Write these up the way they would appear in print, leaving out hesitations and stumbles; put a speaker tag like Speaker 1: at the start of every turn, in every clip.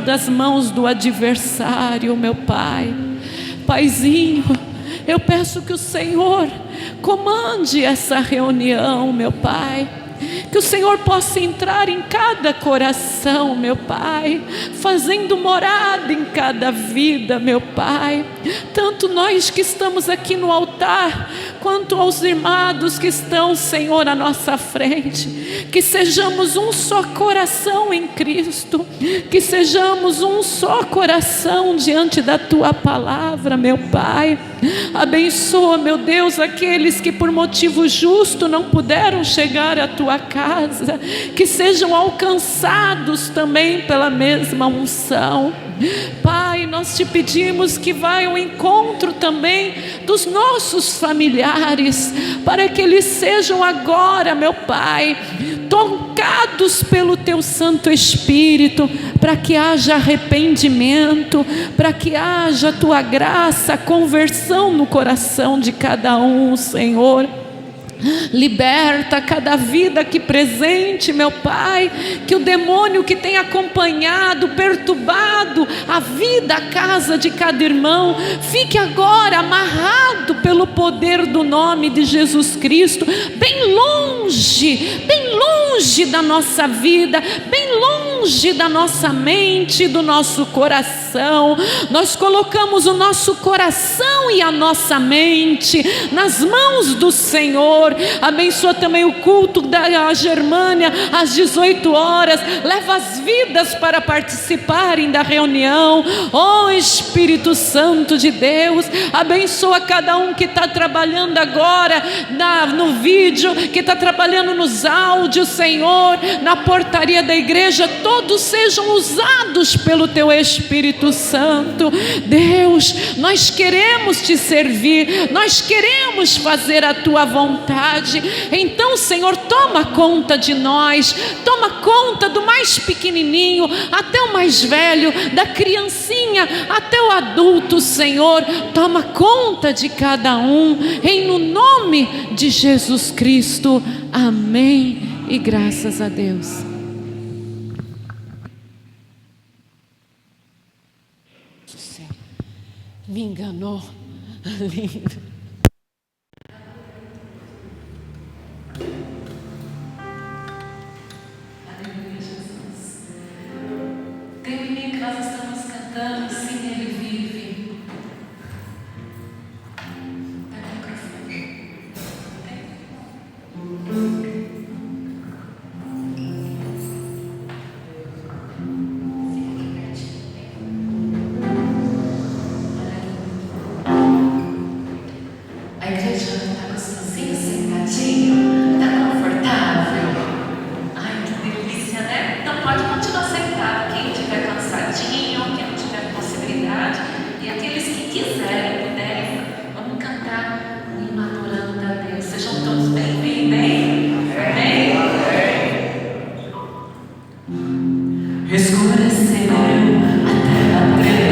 Speaker 1: das mãos do adversário, meu Pai. Paizinho, eu peço que o Senhor comande essa reunião, meu Pai. Que o Senhor possa entrar em cada coração, meu Pai, fazendo morada em cada vida, meu Pai. Tanto nós que estamos aqui no altar, quanto aos irmãos que estão, Senhor, à nossa frente. Que sejamos um só coração em Cristo. Que sejamos um só coração diante da Tua palavra, meu Pai. Abençoa, meu Deus, aqueles que por motivo justo não puderam chegar à Tua casa, que sejam alcançados também pela mesma unção. Pai, nós te pedimos que vá ao encontro também dos nossos familiares, para que eles sejam agora, meu Pai, tocados pelo Teu Santo Espírito, para que haja arrependimento, para que haja Tua graça, conversão no coração de cada um, Senhor. Liberta cada vida aqui presente, meu Pai. Que o demônio que tem acompanhado, perturbado a vida, a casa de cada irmão, fique agora amarrado pelo poder do nome de Jesus Cristo, bem longe da nossa vida, bem longe da nossa mente, do nosso coração. Nós colocamos o nosso coração e a nossa mente nas mãos do Senhor. Abençoa também o culto da Germânia às 18 horas. Leva as vidas para participarem da reunião. Oh Espírito Santo de Deus, abençoa cada um que está trabalhando agora no vídeo, que está trabalhando nos áudios, Senhor, na portaria da igreja. Todos sejam usados pelo Teu Espírito Santo. Deus, nós queremos Te servir, nós queremos fazer a Tua vontade. Então, Senhor, toma conta de nós, toma conta do mais pequenininho até o mais velho, da criancinha até o adulto, Senhor. Toma conta de cada um, em no nome de Jesus Cristo. Amém e graças a Deus. Me enganou. Lindo. Aleluia, Jesus. Tem um menino que nós estamos cantando, sim, ele vive. Pega o microfone. A igreja está gostosinho, sentadinho, está confortável. Ai, que delícia, né? Então pode continuar sentado, quem estiver cansadinho, quem não tiver possibilidade, e aqueles que quiserem, puderem, vamos cantar o hino adorando a Deus. Sejam todos bem-vindos, amém? Escureceu, a terra tremeu.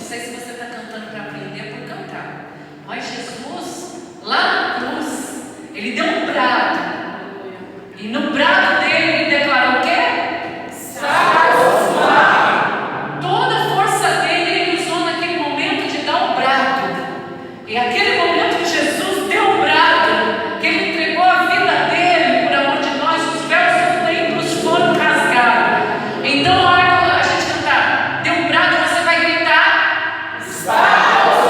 Speaker 1: sei se você está cantando para aprender por cantar, mas Jesus, lá na cruz, ele deu um brado, e no brado dele ele declarou o quê? Satisfeito. Toda a força dele ele usou naquele momento de dar um brado, e aquele momento que Jesus deu um brado, que ele entregou a vida dele por amor de nós, os véus dos templos foram rasgados. Então, a hora que a gente cantar, deu um brado, você vai gritar: Satisfeito.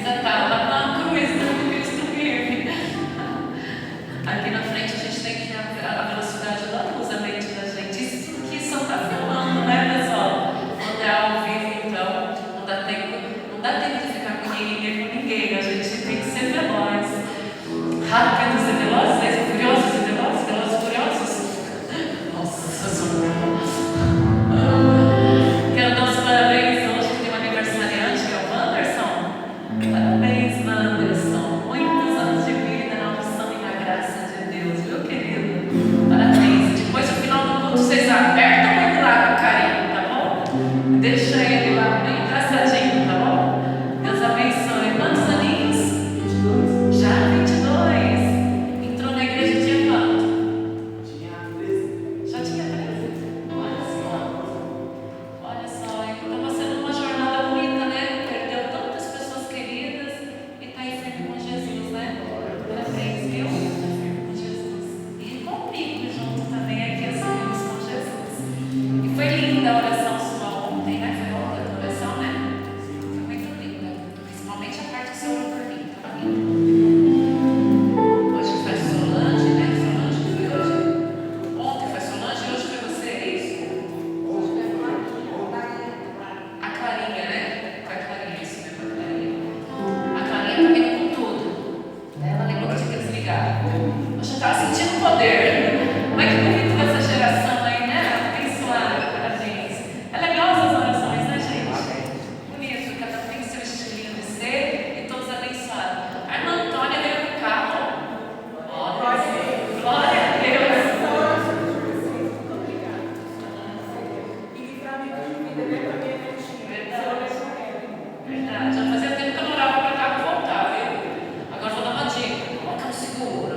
Speaker 1: ainda está lá na cruz do Cristo vive. Aqui na frente a gente tem que a velocidade da luz, a mente da gente. Isso tudo que só está filmando, né, pessoal? Quando é ao vivo, então, não dá tempo de ficar com ninguém. A gente tem que ser veloz. Rápidos e velozes, furiosos e velozes, velozes e furiosos. Nossa, quero dar os parabéns hoje, que tem um aniversariante, que é o Wanderson. Parabéns, Wanderson. Muitos anos de vida na unção e na graça de Deus, viu, querido? Parabéns. Depois, no final do culto, vocês apertam ele lá com carinho, tá bom? Deixa ele lá bem engraçadinho, tá bom? Deus abençoe. Quantos aninhos? Já 22. Entrou na igreja tinha quanto? Já tinha 13? Olha só, então está sendo uma jornada bonita, né? Perdeu tantas pessoas queridas e está aí firme com Jesus, né? Parabéns, viu? Com Jesus. E comigo junto também aqui, assumimos com Jesus. E foi linda a oração sua ontem, né? Foi ontem a oração, né? Foi muito linda. Principalmente a parte que você orou por mim, tá lindo. Hoje foi Solange, né? Solange que foi hoje. Ontem foi Solange e hoje foi você, é isso? A Clarinha, né? Foi a Clarinha, isso mesmo, a Clarinha. A Clarinha tá vindo com tudo. Ela lembrou que tinha que desligar. Eu já estava sentindo poder. Mas que bonito essa geração aí, né? Abençoada, parabéns. É legal essas orações, né, gente? Bonito, cada um tem seu estilinho de ser e todos abençoados. A irmã Antônia veio com o carro. Glória a Deus. Verdade. Já fazia tempo que eu não orava para cá para voltar, viu? Agora vou dar uma dica. Coloca no seguro.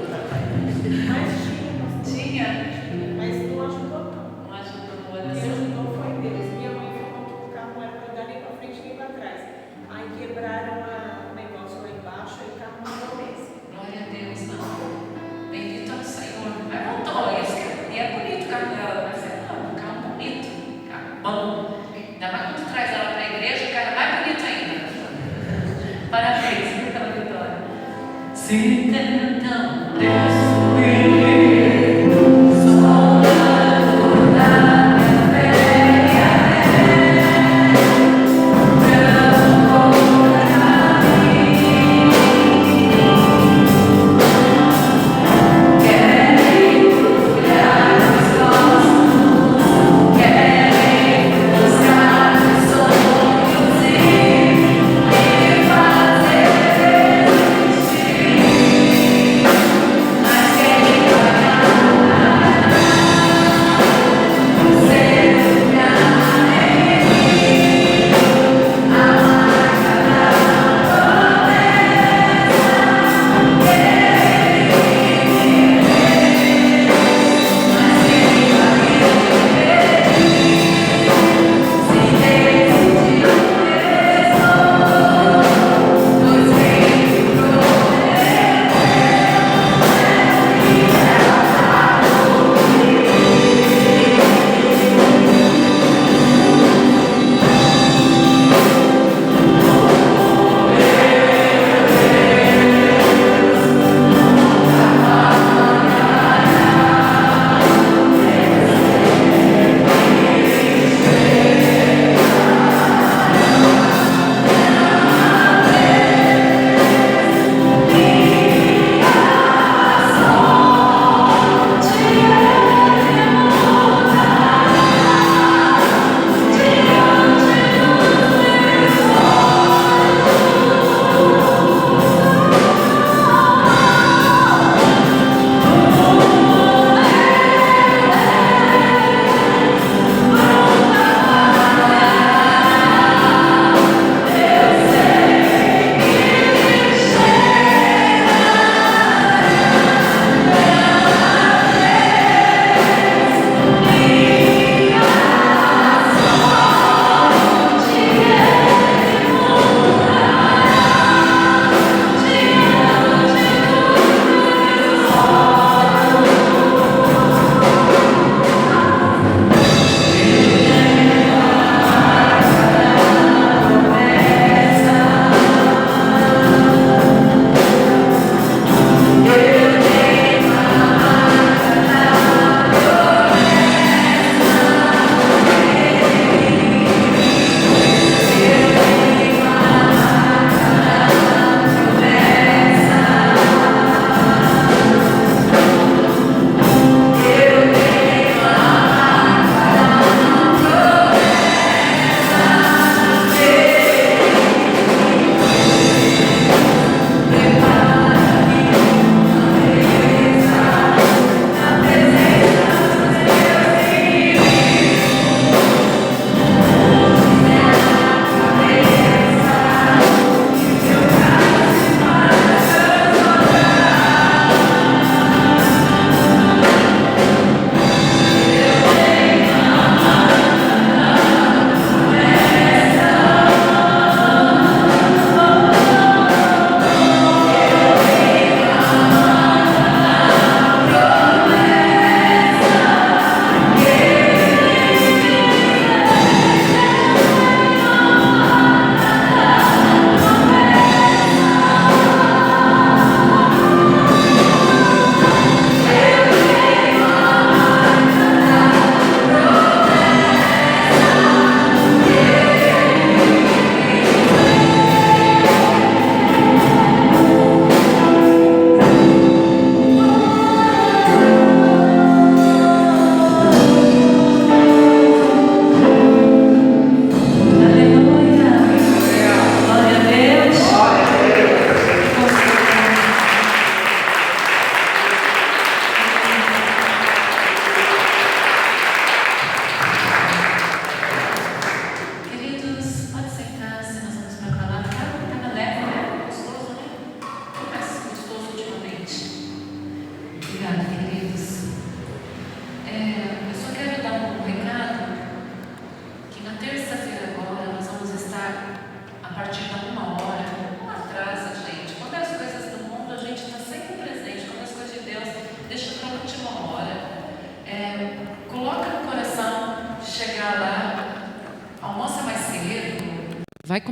Speaker 1: Tinha?
Speaker 2: Mas não ajudou, não.
Speaker 1: Não ajuda no
Speaker 2: Quem
Speaker 1: oração.
Speaker 2: ajudou foi Deus. Minha mãe falou que o carro não era para andar nem para frente nem para trás. Aí quebraram um negócio lá embaixo e o carro não andou mesmo.
Speaker 1: Glória a Deus, não. Bendito é o Senhor. Mas voltou isso. E é bonito o carro dela. Mas é um carro bonito. Carro bom. Ainda mais quando traz ela para a igreja, o carro é mais bonito ainda. Parabéns, viu, pela vitória. Se tentam destruir, só na minha fé. Mas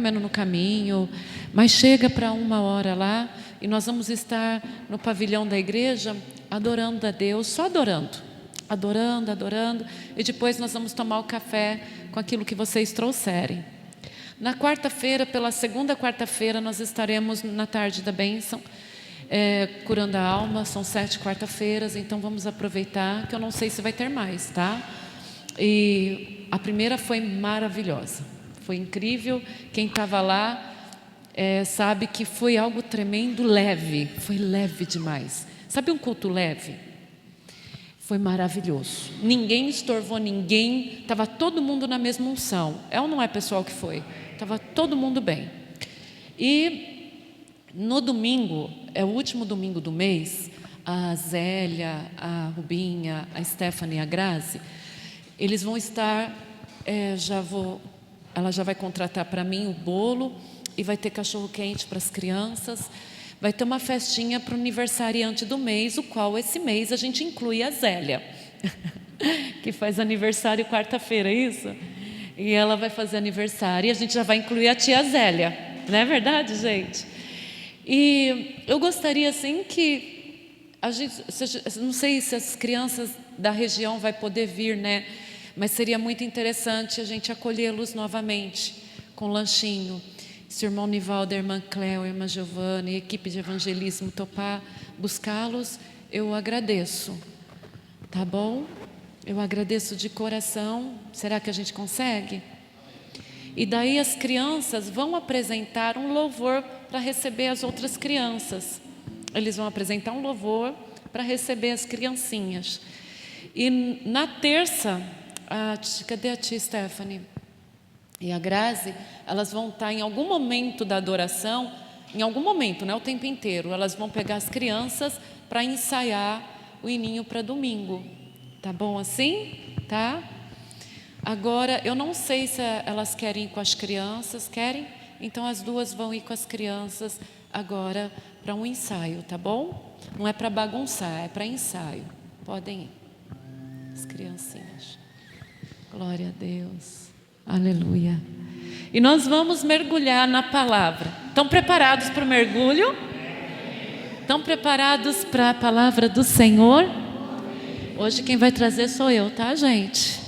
Speaker 1: comendo no caminho, mas chega para 1 hora lá e nós vamos estar no pavilhão da igreja adorando a Deus, só adorando, adorando, adorando, e depois nós vamos tomar o café com aquilo que vocês trouxerem. Na quarta-feira, pela segunda quarta-feira, nós estaremos na tarde da bênção, curando a alma. São 7 quarta-feiras, então vamos aproveitar, que eu não sei se vai ter mais, tá? E a primeira foi maravilhosa, foi incrível. Quem estava lá sabe que foi algo tremendo, leve, foi leve demais. Sabe um culto leve? Foi maravilhoso, ninguém estorvou ninguém, estava todo mundo na mesma unção. É ou não é, pessoal, que foi? Estava todo mundo bem. E no domingo, é o último domingo do mês, a Zélia, a Rubinha, a Stephanie e a Grazi, eles vão estar, ela já vai contratar para mim o bolo, e vai ter cachorro quente para as crianças. Vai ter uma festinha para o aniversariante do mês, o qual esse mês a gente inclui a Zélia, que faz aniversário quarta-feira, é isso? E ela vai fazer aniversário e a gente já vai incluir a tia Zélia, não é verdade, gente? E eu gostaria assim que a gente, não sei se as crianças da região vai poder vir, né? Mas seria muito interessante a gente acolhê-los novamente com lanchinho. Se o irmão Nivaldo, a irmã Cléo, a irmã Giovana e a equipe de evangelismo topar buscá-los, eu agradeço, tá bom? Eu agradeço de coração. Será que a gente consegue? E daí as crianças vão apresentar um louvor para receber as outras crianças. Eles vão apresentar um louvor para receber as criancinhas. E na terça, cadê a tia Stephanie e a Grazi, elas vão estar em algum momento da adoração, em algum momento, não é o tempo inteiro, elas vão pegar as crianças para ensaiar o hininho para domingo. Tá bom assim? Tá? Agora, eu não sei se elas querem ir com as crianças. Querem? Então as duas vão ir com as crianças agora para um ensaio, tá bom? Não é para bagunçar, é para ensaio. Podem ir, as criancinhas. Glória a Deus. Aleluia. E nós vamos mergulhar na palavra. Estão preparados para o mergulho? Estão preparados para a palavra do Senhor? Hoje quem vai trazer sou eu, tá, gente?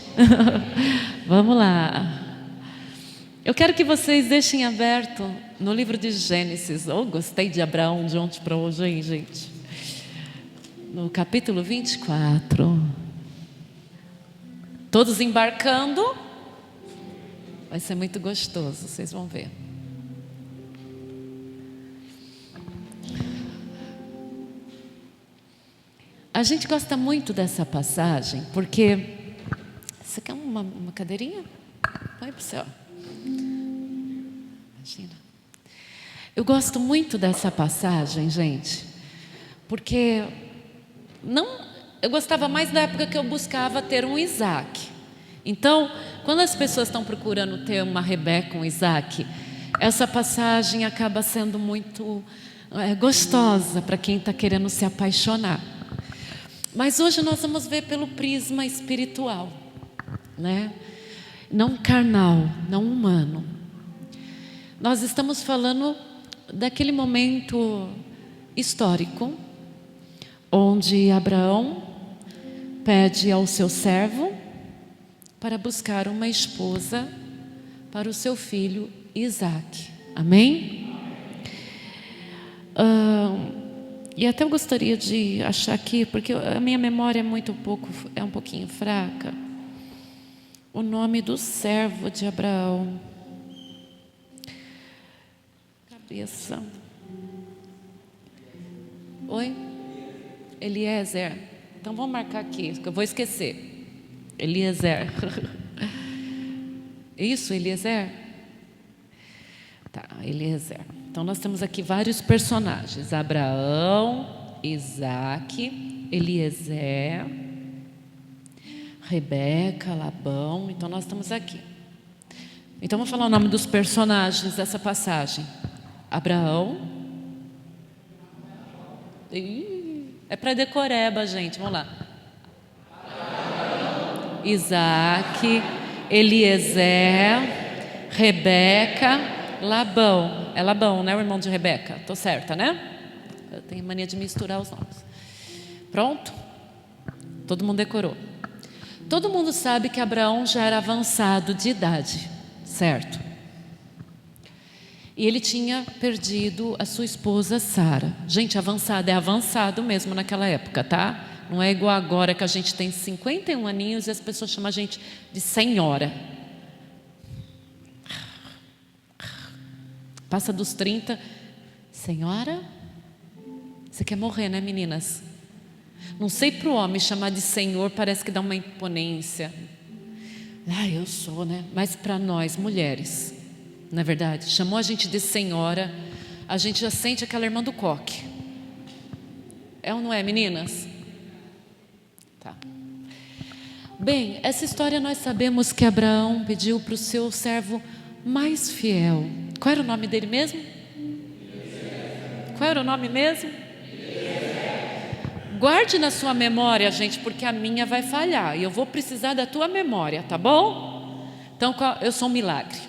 Speaker 1: Vamos lá. Eu quero que vocês deixem aberto no livro de Gênesis. Gostei de Abraão de ontem para hoje, hein, gente? No capítulo 24. Todos embarcando? Vai ser muito gostoso, vocês vão ver. A gente gosta muito dessa passagem, porque... Você quer uma cadeirinha? Põe para o céu. Imagina. Eu gosto muito dessa passagem, gente, porque eu gostava mais da época que eu buscava ter um Isaac. Então, quando as pessoas estão procurando ter uma Rebeca, um Isaac, essa passagem acaba sendo muito gostosa para quem está querendo se apaixonar. Mas hoje nós vamos ver pelo prisma espiritual, né? Não carnal, não humano. Nós estamos falando daquele momento histórico onde Abraão pede ao seu servo para buscar uma esposa para o seu filho Isaac. Amém? E até eu gostaria de achar aqui, porque a minha memória é um pouquinho fraca, o nome do servo de Abraão. Cabeça. Oi? Eliezer. Então vamos marcar aqui, que eu vou esquecer. Eliezer. Isso, Eliezer? Tá, Eliezer. Então nós temos aqui vários personagens: Abraão, Isaac, Eliezer, Rebeca, Labão. Então nós estamos aqui. Então vamos falar o nome dos personagens dessa passagem. Abraão. É para decoreba, gente. Vamos lá. Isaac, Eliezer, Rebeca, Labão. É Labão, né? O irmão de Rebeca. Tô certa, né? Eu tenho mania de misturar os nomes. Pronto? Todo mundo decorou. Todo mundo sabe que Abraão já era avançado de idade, certo? E ele tinha perdido a sua esposa Sara. Gente, avançado é avançado mesmo naquela época, tá? Não é igual agora que a gente tem 51 aninhos e as pessoas chamam a gente de senhora. Passa dos 30, senhora? Você quer morrer, né, meninas? Não sei, para o homem chamar de senhor parece que dá uma imponência. Eu sou, né? Mas para nós, mulheres, não é verdade? Chamou a gente de senhora, a gente já sente aquela irmã do coque. É ou não é, meninas? Tá. Bem, essa história nós sabemos que Abraão pediu para o seu servo mais fiel. Qual era o nome dele mesmo? Qual era o nome mesmo? Guarde na sua memória, gente, porque a minha vai falhar e eu vou precisar da tua memória, tá bom? Então, eu sou um milagre.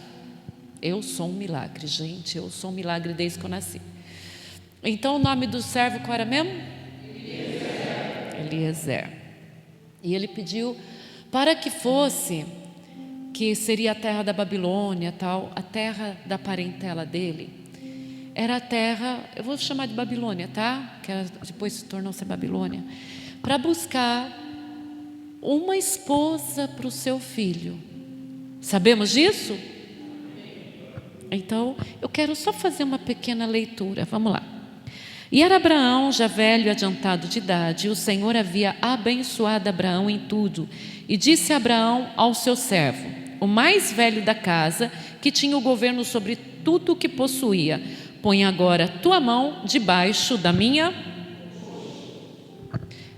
Speaker 1: Eu sou um milagre, gente. Eu sou um milagre desde que eu nasci. Então, o nome do servo qual era mesmo? Eliezer. E ele pediu para que fosse, que seria a terra da Babilônia, tal, a terra da parentela dele. Era a terra, eu vou chamar de Babilônia, tá? Que depois se tornou-se Babilônia. Para buscar uma esposa para o seu filho. Sabemos disso? Então, eu quero só fazer uma pequena leitura. Vamos lá. E era Abraão, já velho e adiantado de idade, e o Senhor havia abençoado Abraão em tudo. E disse Abraão ao seu servo, o mais velho da casa, que tinha o governo sobre tudo o que possuía: põe agora tua mão debaixo da minha.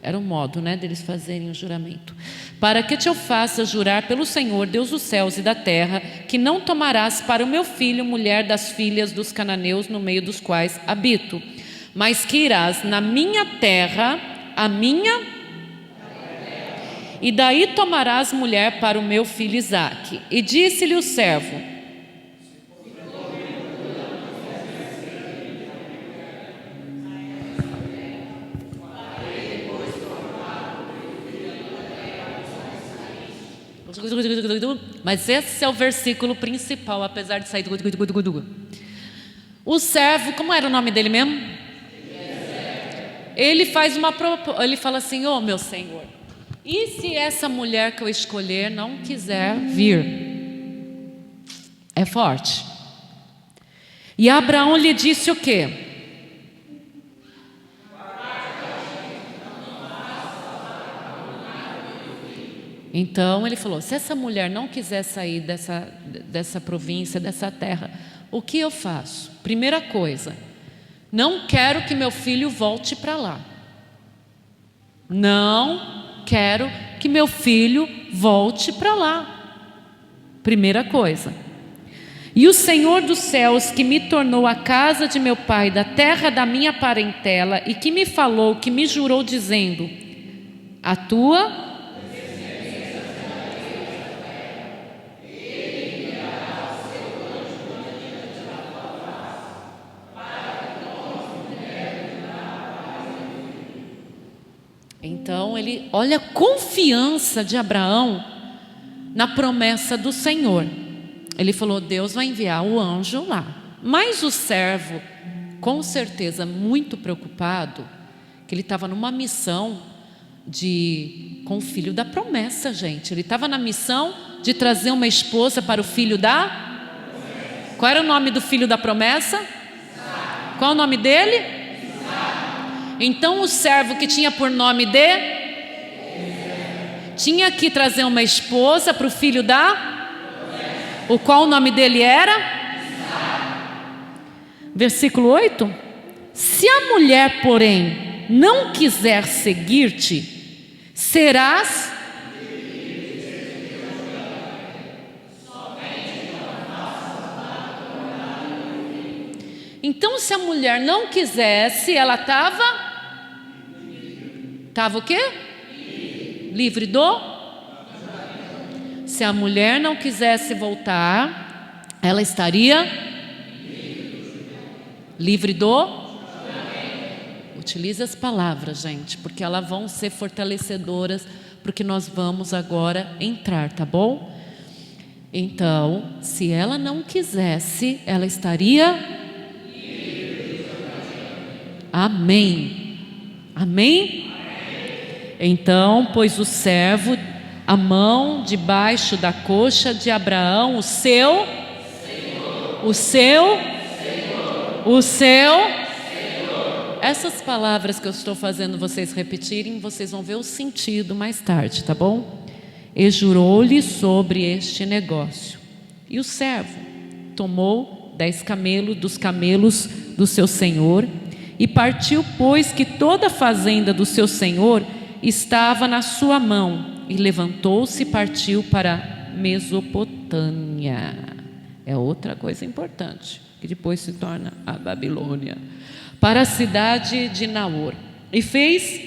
Speaker 1: Era o modo, né, deles fazerem o juramento. Para que te eu faça jurar pelo Senhor, Deus dos céus e da terra, que não tomarás para o meu filho mulher das filhas dos cananeus no meio dos quais habito, mas que irás na minha terra, a minha, e daí tomarás mulher para o meu filho Isaque. E disse-lhe o servo: mas esse é o versículo principal, apesar de sair do o servo, como era o nome dele mesmo? Ele faz uma proposta, ele fala assim: ô meu Senhor, e se essa mulher que eu escolher não quiser vir? É forte. E Abraão lhe disse o quê? Então ele falou: se essa mulher não quiser sair dessa província, dessa terra, o que eu faço? Primeira coisa, não quero que meu filho volte para lá. Não quero que meu filho volte para lá. Primeira coisa. E o Senhor dos céus, que me tornou a casa de meu pai, da terra da minha parentela, e que me falou, que me jurou, dizendo: a tua Então ele olha a confiança de Abraão na promessa do Senhor. Ele falou: Deus vai enviar o anjo lá. Mas o servo, com certeza muito preocupado, que ele estava numa missão com o filho da promessa, gente. Ele estava na missão de trazer uma esposa para o filho da... Qual era o nome do filho da promessa? Qual o nome dele? Então o servo que tinha por nome tinha que trazer uma esposa para o filho o qual o nome dele era? Versículo 8: se a mulher, porém, não quiser seguir-te, serás Então, se a mulher não quisesse, ela estava o quê? Livre do? Se a mulher não quisesse voltar, ela estaria Livre do? Utilize as palavras, gente, porque elas vão ser fortalecedoras para o que nós vamos agora entrar, tá bom? Então, se ela não quisesse, ela estaria? Amém. Amém? Então, pôs o servo a mão debaixo da coxa de Abraão, o seu, essas palavras que eu estou fazendo vocês repetirem, vocês vão ver o sentido mais tarde, tá bom? E jurou-lhe sobre este negócio. E o servo tomou 10 camelos dos camelos do seu senhor e partiu, pois que toda a fazenda do seu senhor estava na sua mão, e levantou-se e partiu para Mesopotâmia. É outra coisa importante, que depois se torna a Babilônia, para a cidade de Naor, e fez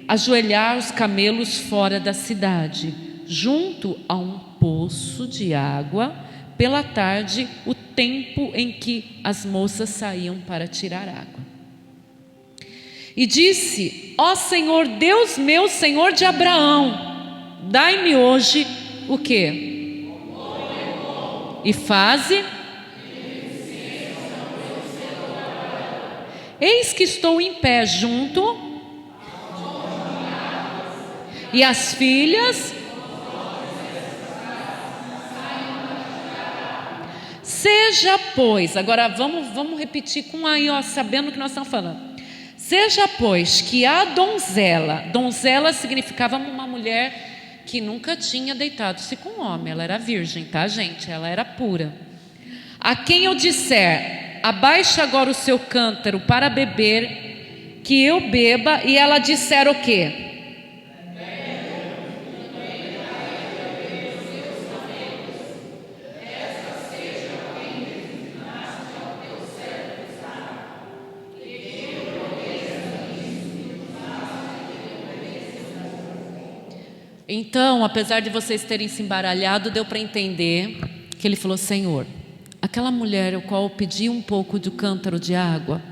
Speaker 1: ajoelhar os camelos fora da cidade, junto a um poço de água, pela tarde, o tempo em que as moças saíam para tirar água. E disse: ó Senhor, Deus meu, Senhor de Abraão, dai-me hoje o quê? E faze. Eis que estou em pé junto, e as filhas. Seja, pois, agora vamos repetir com aí, ó, sabendo o que nós estamos falando. Seja, pois, que a donzela significava uma mulher que nunca tinha deitado-se com um homem, ela era virgem, tá, gente? Ela era pura. A quem eu disser: abaixa agora o seu cântaro para beber, que eu beba, e ela disser o quê? Então, apesar de vocês terem se embaralhado, deu para entender que ele falou: Senhor, aquela mulher ao qual eu pedi um pouco do cântaro de água,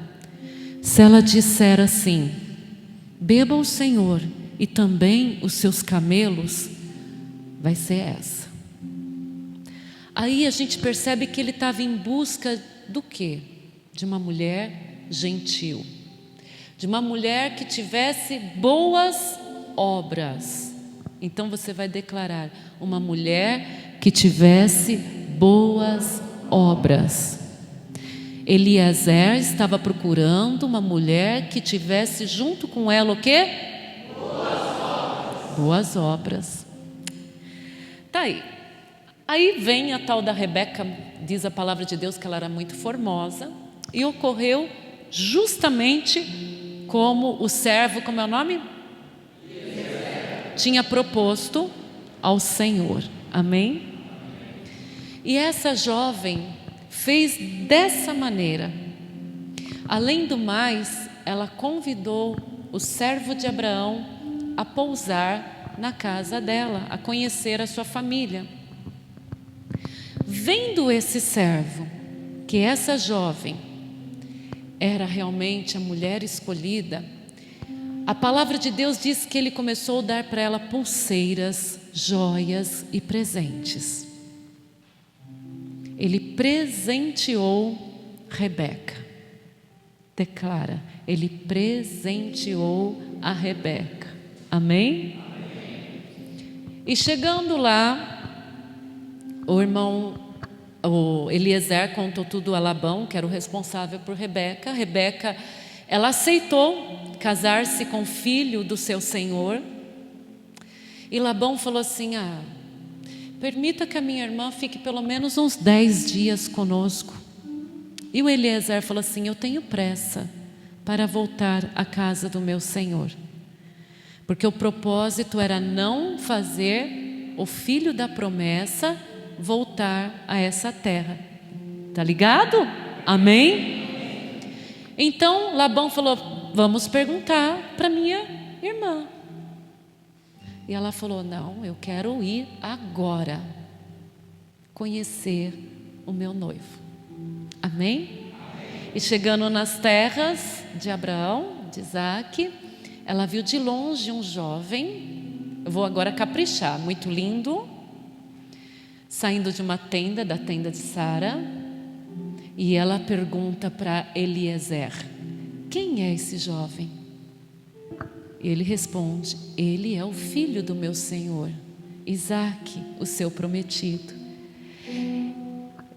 Speaker 1: se ela disser assim: beba o Senhor e também os seus camelos, vai ser essa. Aí a gente percebe que ele estava em busca do quê? De uma mulher gentil, de uma mulher que tivesse boas obras. Então você vai declarar: uma mulher que tivesse boas obras. Eliezer estava procurando uma mulher que tivesse junto com ela o quê? Boas obras. Tá aí. Aí vem a tal da Rebeca, diz a palavra de Deus que ela era muito formosa, e ocorreu justamente como o servo, como é o nome? Tinha proposto ao Senhor. Amém? E essa jovem fez dessa maneira. Além do mais, ela convidou o servo de Abraão a pousar na casa dela, a conhecer a sua família. Vendo esse servo que essa jovem era realmente a mulher escolhida, a palavra de Deus diz que ele começou a dar para ela pulseiras, joias e presentes. Ele presenteou Rebeca. Declara: ele presenteou a Rebeca. Amém? E chegando lá, o Eliezer contou tudo a Labão, que era o responsável por Rebeca. Rebeca, ela aceitou casar-se com o filho do seu senhor. E Labão falou assim: permita que a minha irmã fique pelo menos uns 10 dias conosco. E o Eliezer falou assim: eu tenho pressa para voltar à casa do meu senhor, porque o propósito era não fazer o filho da promessa voltar a essa terra. Tá ligado? Amém? Então Labão falou: vamos perguntar para minha irmã. E ela falou: não, eu quero ir agora conhecer o meu noivo. Amém? E chegando nas terras de Abraão, de Isaac, ela viu de longe um jovem, eu vou agora caprichar, muito lindo, saindo de uma tenda, da tenda de Sara, e ela pergunta para Eliezer: quem é esse jovem? Ele responde: ele é o filho do meu senhor, Isaque, o seu prometido.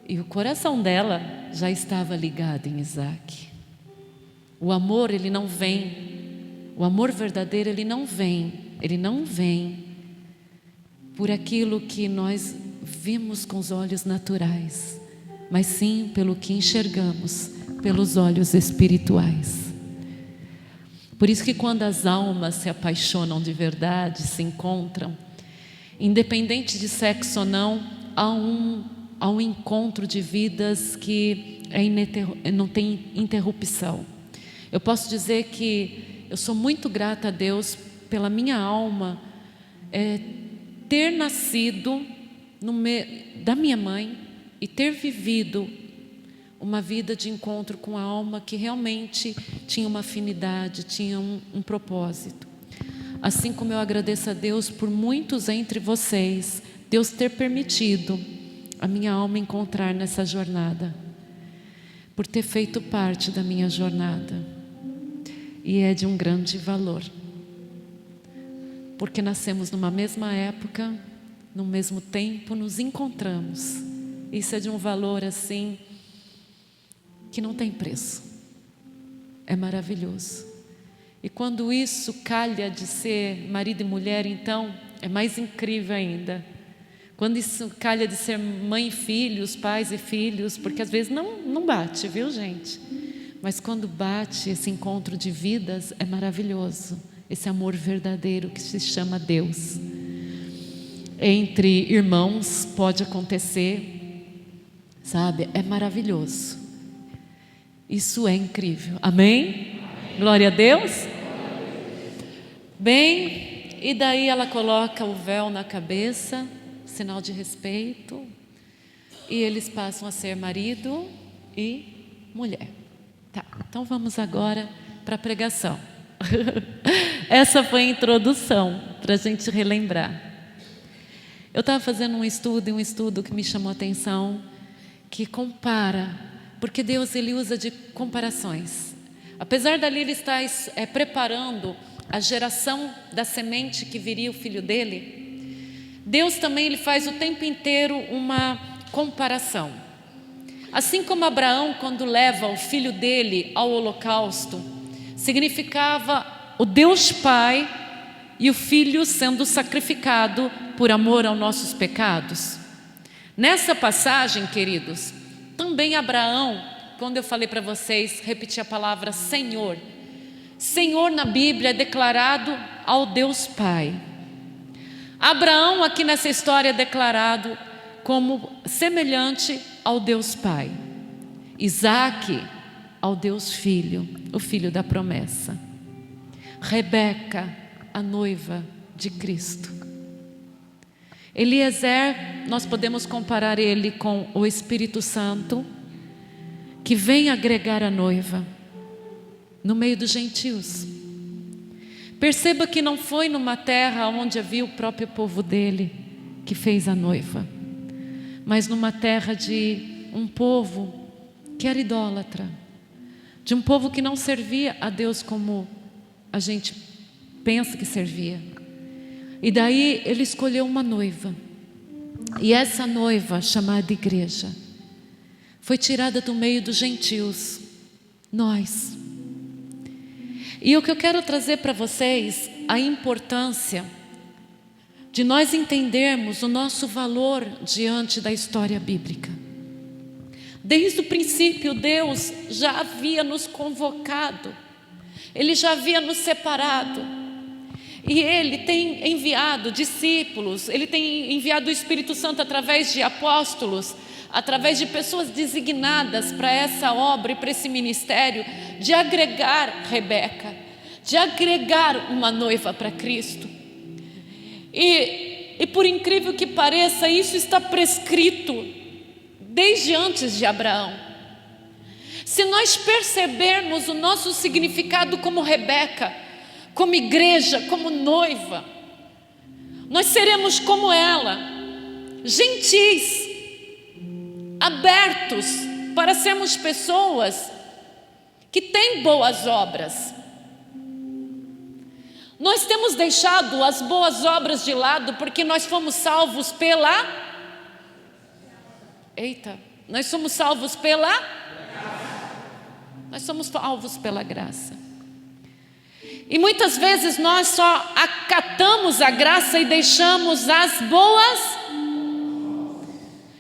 Speaker 1: E o coração dela já estava ligado em Isaque. O amor, ele não vem, o amor verdadeiro, ele não vem por aquilo que nós vimos com os olhos naturais, mas sim pelo que enxergamos pelos olhos espirituais. Por isso que quando as almas se apaixonam de verdade, se encontram, independente de sexo ou não, há um encontro de vidas que não tem interrupção. Eu posso dizer que eu sou muito grata a Deus pela minha alma ter nascido da minha mãe e ter vivido uma vida de encontro com a alma que realmente tinha uma afinidade, tinha um propósito. Assim como eu agradeço a Deus por muitos entre vocês, Deus ter permitido a minha alma encontrar nessa jornada, por ter feito parte da minha jornada. E é de um grande valor, porque nascemos numa mesma época, no mesmo tempo, nos encontramos. Isso é de um valor assim que não tem preço. É maravilhoso. E quando isso calha de ser marido e mulher, então é mais incrível ainda. Quando isso calha de ser mãe e filhos, pais e filhos, porque às vezes não bate, viu, gente? Mas quando bate esse encontro de vidas, é maravilhoso. Esse amor verdadeiro que se chama Deus. Entre irmãos pode acontecer, sabe? É maravilhoso. Isso é incrível. Amém? Glória a Deus. Bem, e daí ela coloca o véu na cabeça, sinal de respeito, e eles passam a ser marido e mulher. Tá, então vamos agora para a pregação. Essa foi a introdução, para a gente relembrar. Eu estava fazendo um estudo que me chamou a atenção, que compara, porque Deus ele usa de comparações. Apesar dali ele estar preparando a geração da semente que viria o filho dele, Deus também ele faz o tempo inteiro uma comparação. Assim como Abraão, quando leva o filho dele ao holocausto, significava o Deus Pai e o filho sendo sacrificado por amor aos nossos pecados. Nessa passagem, queridos, também Abraão, quando eu falei para vocês, repetir a palavra Senhor. Senhor na Bíblia é declarado ao Deus Pai. Abraão aqui nessa história é declarado como semelhante ao Deus Pai. Isaque ao Deus Filho, o filho da promessa. Rebeca, a noiva de Cristo. Eliezer, nós podemos comparar ele com o Espírito Santo, que vem agregar a noiva no meio dos gentios. Perceba que não foi numa terra onde havia o próprio povo dele que fez a noiva, mas numa terra de um povo que era idólatra, de um povo que não servia a Deus como a gente pensa que servia. E daí ele escolheu uma noiva, e essa noiva, chamada igreja, foi tirada do meio dos gentios, nós. E o que eu quero trazer para vocês, a importância de nós entendermos o nosso valor diante da história bíblica. Desde o princípio, Deus já havia nos convocado, Ele já havia nos separado. E Ele tem enviado discípulos, Ele tem enviado o Espírito Santo através de apóstolos, através de pessoas designadas para essa obra e para esse ministério, de agregar Rebeca, de agregar uma noiva para Cristo. E por incrível que pareça, isso está prescrito desde antes de Abraão. Se nós percebermos o nosso significado como Rebeca, como igreja, como noiva, nós seremos como ela, gentis, abertos para sermos pessoas que têm boas obras. Nós temos deixado as boas obras de lado porque nós fomos salvos pela... Nós somos salvos pela... Nós somos salvos pela graça. E muitas vezes nós só acatamos a graça e deixamos as boas.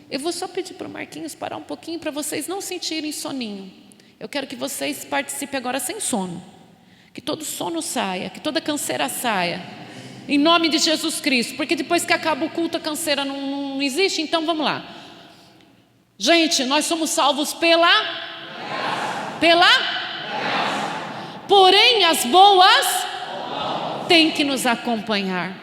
Speaker 1: Eu vou só pedir para o Marquinhos parar um pouquinho para vocês não sentirem soninho. Eu quero que vocês participem agora sem sono. Que todo sono saia, que toda canseira saia. Em nome de Jesus Cristo. Porque depois que acaba o culto a canseira não existe, então vamos lá. Gente, nós somos salvos pela... Porém as boas têm que nos acompanhar.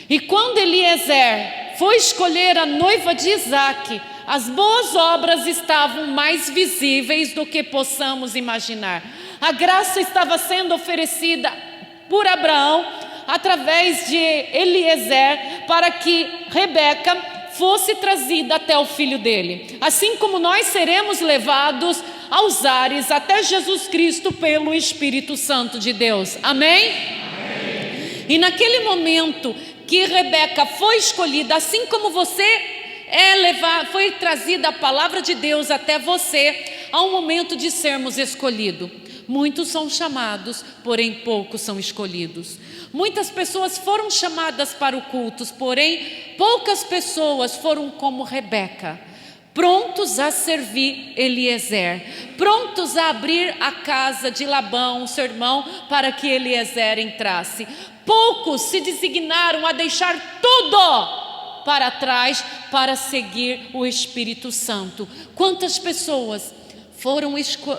Speaker 1: E quando Eliezer foi escolher a noiva de Isaque, as boas obras estavam mais visíveis do que possamos imaginar. A graça estava sendo oferecida por Abraão através de Eliezer para que Rebeca fosse trazida até o filho dele, assim como nós seremos levados aos ares até Jesus Cristo pelo Espírito Santo de Deus. Amém? Amém. E naquele momento que Rebeca foi escolhida, assim como você foi trazida a palavra de Deus até você, há um momento de sermos escolhidos. Muitos são chamados, porém poucos são escolhidos. Muitas pessoas foram chamadas para o culto, porém poucas pessoas foram como Rebeca, prontos a servir Eliezer, prontos a abrir a casa de Labão, seu irmão, para que Eliezer entrasse. Poucos se designaram a deixar tudo para trás para seguir o Espírito Santo. Quantas pessoas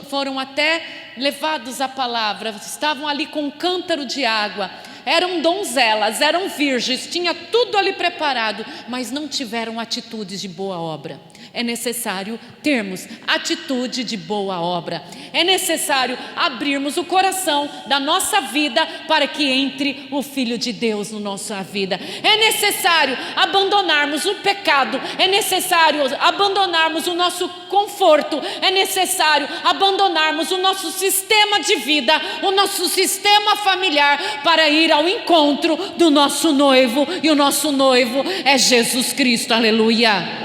Speaker 1: foram até levados à palavra, estavam ali com um cântaro de água, eram donzelas, eram virgens, tinha tudo ali preparado, mas não tiveram atitudes de boa obra. É necessário termos atitude de boa obra. É necessário abrirmos o coração da nossa vida para que entre o Filho de Deus na nossa vida. É necessário abandonarmos o pecado. É necessário abandonarmos o nosso conforto. É necessário abandonarmos o nosso sistema de vida, o nosso sistema familiar, para ir ao encontro do nosso noivo. E o nosso noivo é Jesus Cristo. Aleluia.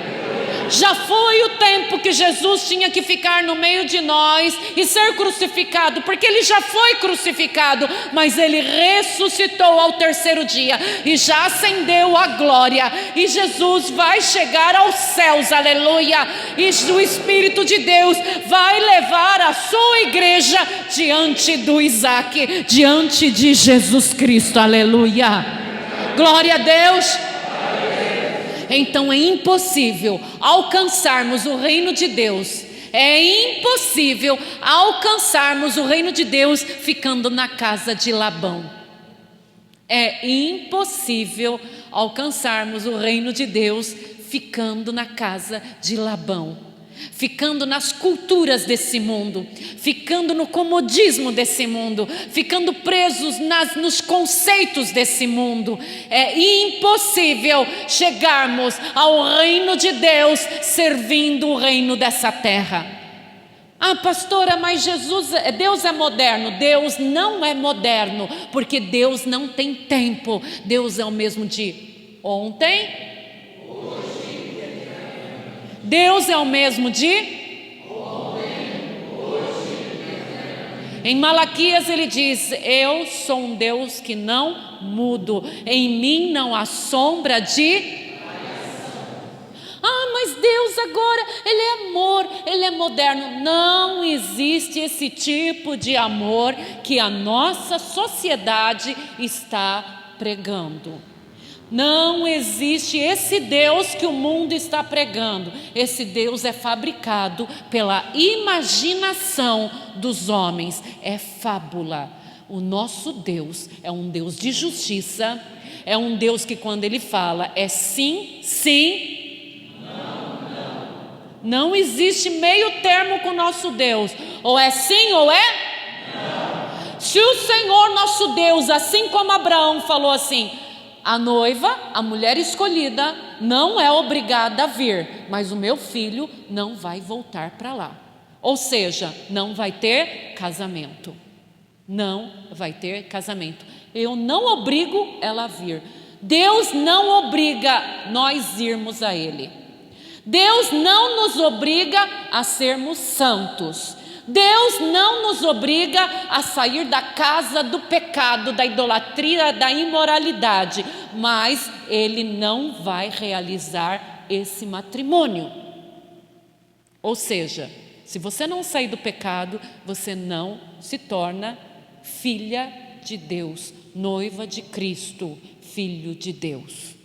Speaker 1: Já foi o tempo que Jesus tinha que ficar no meio de nós e ser crucificado, porque ele já foi crucificado, mas ele ressuscitou ao terceiro dia e já ascendeu à glória, e Jesus vai chegar aos céus, aleluia, e o Espírito de Deus vai levar a sua igreja diante do Isaque, diante de Jesus Cristo, aleluia, glória a Deus. Então é impossível alcançarmos o reino de Deus. É impossível alcançarmos o reino de Deus ficando na casa de Labão. É impossível alcançarmos o reino de Deus ficando na casa de Labão, ficando nas culturas desse mundo, ficando no comodismo desse mundo, ficando presos nos conceitos desse mundo. É impossível chegarmos ao reino de Deus servindo o reino dessa terra. Ah, pastora, mas Deus é moderno. Deus não é moderno, porque Deus não tem tempo. Deus é o mesmo de ontem, hoje. Deus é o mesmo de ontem, hoje. Em Malaquias ele diz: eu sou um Deus que não mudo, em mim não há sombra de... Ah, mas Deus agora, Ele é amor, Ele é moderno. Não existe esse tipo de amor que a nossa sociedade está pregando. Não existe esse Deus que o mundo está pregando. Esse Deus é fabricado pela imaginação dos homens. É fábula. O nosso Deus é um Deus de justiça. É um Deus que quando Ele fala é sim, sim, não, não. Não existe meio termo com o nosso Deus. Ou é sim ou é não. Se o Senhor nosso Deus, assim como Abraão falou assim, a noiva, a mulher escolhida, não é obrigada a vir, mas o meu filho não vai voltar para lá. Ou seja, não vai ter casamento. Não vai ter casamento. Eu não obrigo ela a vir. Deus não obriga nós irmos a Ele. Deus não nos obriga a sermos santos. Deus não nos obriga a sair da casa do pecado, da idolatria, da imoralidade, mas Ele não vai realizar esse matrimônio. Ou seja, se você não sair do pecado, você não se torna filha de Deus, noiva de Cristo, filho de Deus.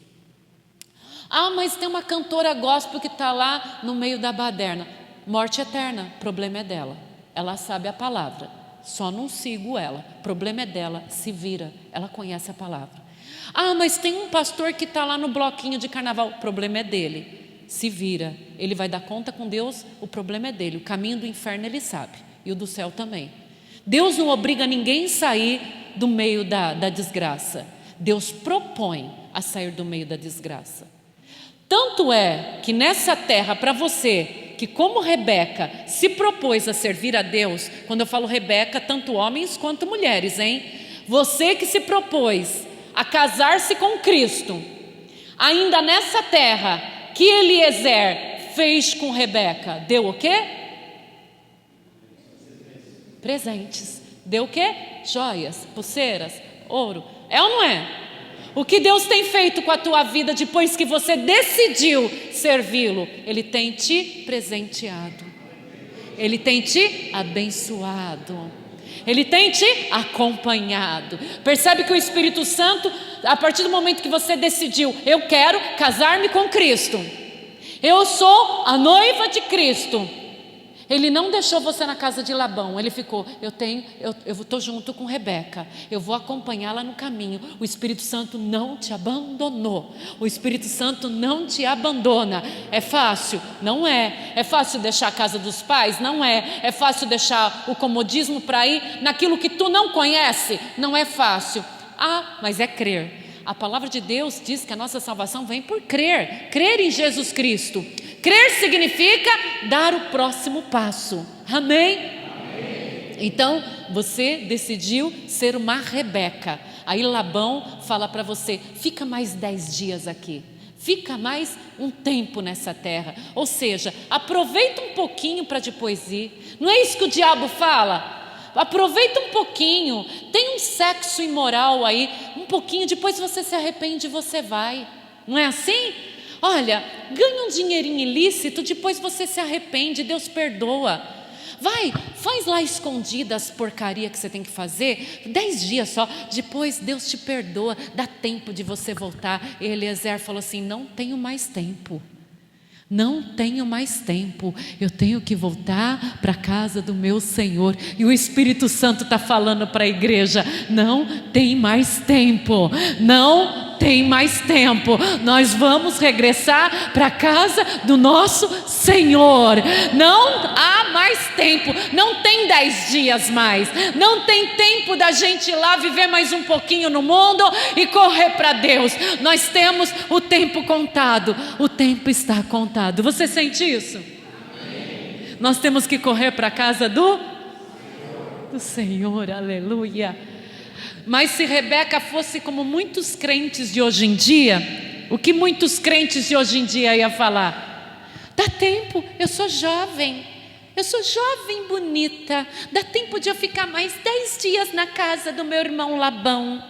Speaker 1: Ah, mas tem uma cantora gospel que está lá no meio da baderna. Morte eterna, problema é dela. Ela sabe a palavra, só não sigo ela. Problema é dela, se vira, ela conhece a palavra. Ah, mas tem um pastor que está lá no bloquinho de carnaval. Problema é dele, se vira. Ele vai dar conta com Deus, o problema é dele. O caminho do inferno ele sabe, e o do céu também. Deus não obriga ninguém a sair do meio da desgraça. Deus propõe a sair do meio da desgraça. Tanto é que nessa terra, para você, que como Rebeca se propôs a servir a Deus, quando eu falo Rebeca, tanto homens quanto mulheres, hein? Você que se propôs a casar-se com Cristo, ainda nessa terra, que Eliezer fez com Rebeca? Deu o quê? Presentes. Deu o quê? Joias, pulseiras, ouro. É ou não é? O que Deus tem feito com a tua vida depois que você decidiu servi-lo? Ele tem te presenteado. Ele tem te abençoado. Ele tem te acompanhado. Percebe que o Espírito Santo, a partir do momento que você decidiu, eu quero casar-me com Cristo, eu sou a noiva de Cristo, Ele não deixou você na casa de Labão. Ele ficou, eu estou junto com Rebeca, eu vou acompanhá-la no caminho. O Espírito Santo não te abandonou. O Espírito Santo não te abandona. É fácil? Não é. É fácil deixar a casa dos pais? Não é. É fácil deixar o comodismo para ir naquilo que tu não conhece? Não é fácil. Ah, mas é crer. A palavra de Deus diz que a nossa salvação vem por crer. Crer em Jesus Cristo. Crer significa dar o próximo passo. Amém? Amém. Então, você decidiu ser uma Rebeca. Aí Labão fala para você, fica mais 10 dias aqui. Fica mais um tempo nessa terra. Ou seja, aproveita um pouquinho para depois ir. Não é isso que o diabo fala? Aproveita um pouquinho, tem um sexo imoral aí, um pouquinho, depois você se arrepende e você vai. Não é assim? Olha, ganha um dinheirinho ilícito, depois você se arrepende, Deus perdoa. Vai, faz lá escondida as porcarias que você tem que fazer, 10 dias só, depois Deus te perdoa, dá tempo de você voltar. E Eliezer falou assim, não tenho mais tempo. Não tenho mais tempo, eu tenho que voltar para a casa do meu Senhor. E o Espírito Santo está falando para a igreja, não tem mais tempo, não tem mais tempo. Nós vamos regressar para a casa do nosso Senhor. Não há mais tempo, não tem 10 dias mais, não tem tempo da gente ir lá viver mais um pouquinho no mundo e correr para Deus. Nós temos o tempo contado, o tempo está contado. Você sente isso? Amém. Nós temos que correr para a casa do Senhor, aleluia. Mas se Rebeca fosse como muitos crentes de hoje em dia, o que muitos crentes de hoje em dia iam falar? Dá tempo, eu sou jovem bonita, dá tempo de eu ficar mais 10 dias na casa do meu irmão Labão.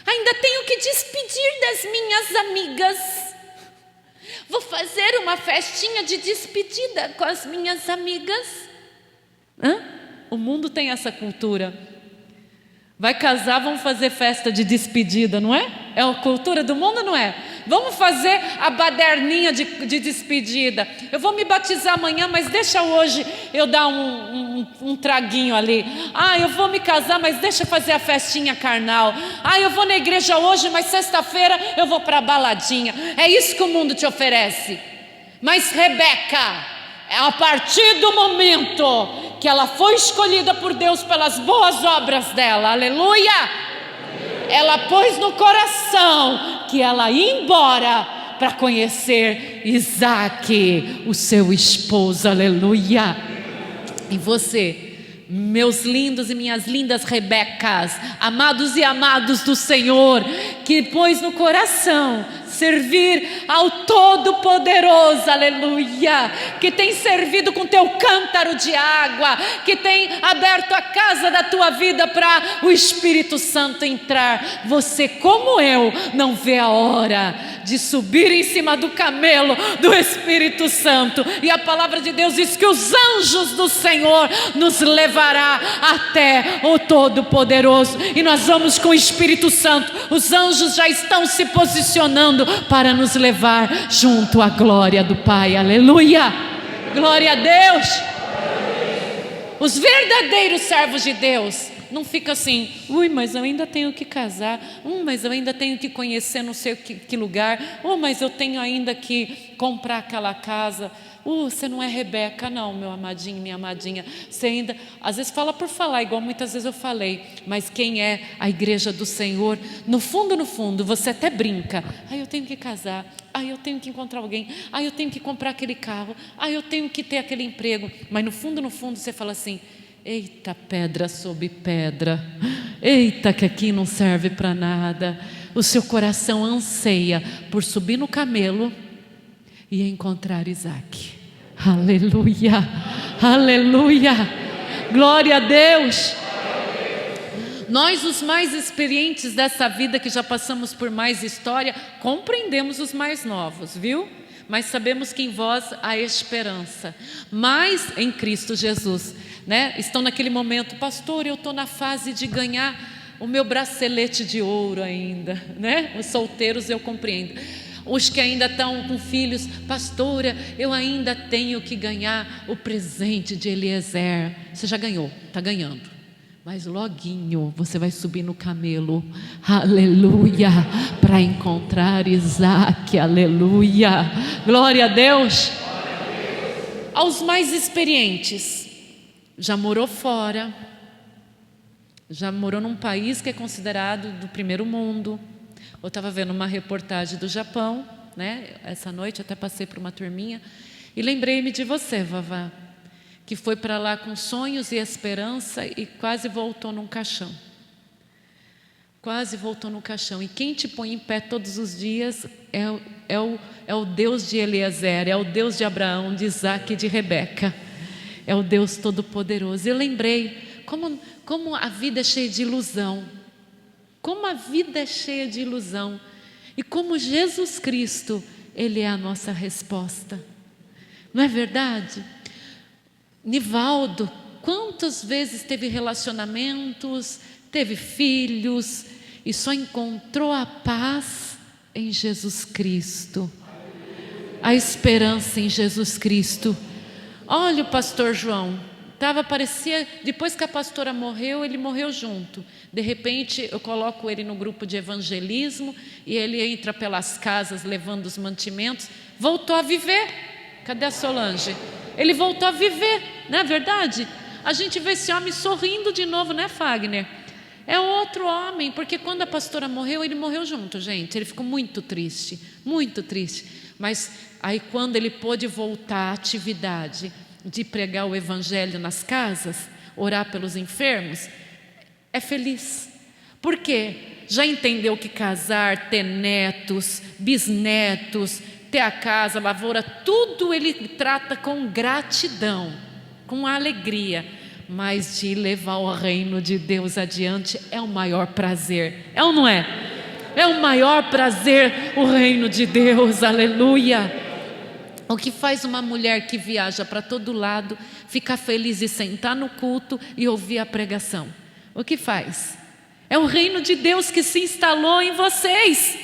Speaker 1: Ainda tenho que despedir das minhas amigas. Vou fazer uma festinha de despedida com as minhas amigas. O mundo tem essa cultura. Vai casar, vamos fazer festa de despedida, não é? É a cultura do mundo, não é? Vamos fazer a baderninha de despedida. Eu vou me batizar amanhã, mas deixa hoje eu dar um traguinho ali. Eu vou me casar, mas deixa eu fazer a festinha carnal. Eu vou na igreja hoje, mas sexta-feira eu vou para a baladinha. É isso que o mundo te oferece. Mas Rebeca, a partir do momento que ela foi escolhida por Deus pelas boas obras dela, aleluia, ela pôs no coração que ela ia embora para conhecer Isaac, o seu esposo, aleluia. E você, meus lindos e minhas lindas Rebecas, amados e amados do Senhor, que pôs no coração servir ao Todo-Poderoso, aleluia, que tem servido com teu cântaro de água, que tem aberto a casa da tua vida para o Espírito Santo entrar. Você, como eu, não vê a hora de subir em cima do camelo do Espírito Santo, e a palavra de Deus diz que os anjos do Senhor nos levará até o Todo-Poderoso, e nós vamos com o Espírito Santo. Os anjos já estão se posicionando para nos levar junto à glória do Pai, aleluia, glória a Deus. Os verdadeiros servos de Deus não ficam assim, mas eu ainda tenho que casar, mas eu ainda tenho que conhecer não sei que lugar, mas eu tenho ainda que comprar aquela casa. Você não é Rebeca não, meu amadinho, minha amadinha. Você ainda, às vezes fala por falar, igual muitas vezes eu falei. Mas quem é a igreja do Senhor, no fundo, você até brinca. Eu tenho que casar, eu tenho que encontrar alguém, eu tenho que comprar aquele carro, eu tenho que ter aquele emprego. Mas no fundo você fala assim, eita pedra sobre pedra, eita que aqui não serve para nada. O seu coração anseia por subir no camelo e encontrar Isaac, aleluia, aleluia, glória a Deus. Nós, os mais experientes dessa vida, que já passamos por mais história, compreendemos os mais novos, viu? Mas sabemos que em vós há esperança, mas em Cristo Jesus, né? Estão naquele momento, pastor, eu estou na fase de ganhar o meu bracelete de ouro ainda, né? Os solteiros eu compreendo. Os que ainda estão com filhos, pastora, eu ainda tenho que ganhar o presente de Eliezer. Você já ganhou, está ganhando, mas loguinho você vai subir no camelo, aleluia, para encontrar Isaac, aleluia, glória a Deus. Aos mais experientes, já morou fora, já morou num país que é considerado do primeiro mundo. Eu estava vendo uma reportagem do Japão, né? Essa noite até passei por uma turminha e lembrei-me de você, Vavá, que foi para lá com sonhos e esperança e quase voltou num caixão. Quase voltou no caixão. E quem te põe em pé todos os dias é o Deus de Eliezer, é o Deus de Abraão, de Isaac e de Rebeca. É o Deus Todo-Poderoso. Eu lembrei como a vida é cheia de ilusão. Como a vida é cheia de ilusão. E como Jesus Cristo, Ele é a nossa resposta. Não é verdade? Nivaldo, quantas vezes teve relacionamentos, teve filhos e só encontrou a paz em Jesus Cristo. A esperança em Jesus Cristo. Olha o pastor João. Parecia, depois que a pastora morreu, ele morreu junto. De repente eu coloco ele no grupo de evangelismo e ele entra pelas casas levando os mantimentos. Voltou a viver. Cadê a Solange? Ele voltou a viver, não é verdade? A gente vê esse homem sorrindo de novo, né, Fagner? É outro homem, porque quando a pastora morreu, ele morreu junto, gente. Ele ficou muito triste, muito triste. Mas aí quando ele pôde voltar à atividade de pregar o evangelho nas casas, orar pelos enfermos, é feliz. Por quê? Já entendeu que casar, ter netos, bisnetos, ter a casa, a lavoura, tudo ele trata com gratidão, com alegria. Mas de levar o reino de Deus adiante é o maior prazer. É ou não é? É o maior prazer o reino de Deus, aleluia. O que faz uma mulher que viaja para todo lado ficar feliz e sentar no culto e ouvir a pregação? O que faz? É o reino de Deus que se instalou em vocês.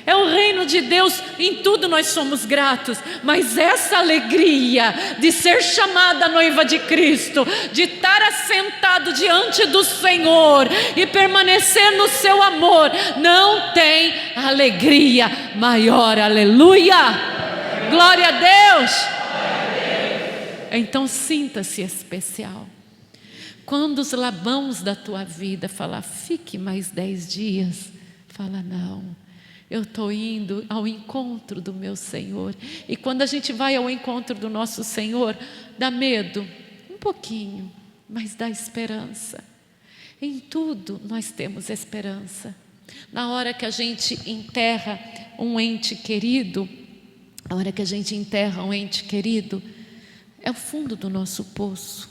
Speaker 1: É o reino de Deus, em tudo nós somos gratos, mas essa alegria de ser chamada noiva de Cristo, de estar assentado diante do Senhor e permanecer no seu amor, não tem alegria maior, aleluia, glória a Deus. Então sinta-se especial. Quando os Labãos da tua vida falar, fique mais 10 dias, fala, não, eu estou indo ao encontro do meu Senhor. E quando a gente vai ao encontro do nosso Senhor, dá medo, um pouquinho, mas dá esperança. Em tudo nós temos esperança. Na hora que a gente enterra um ente querido, é o fundo do nosso poço.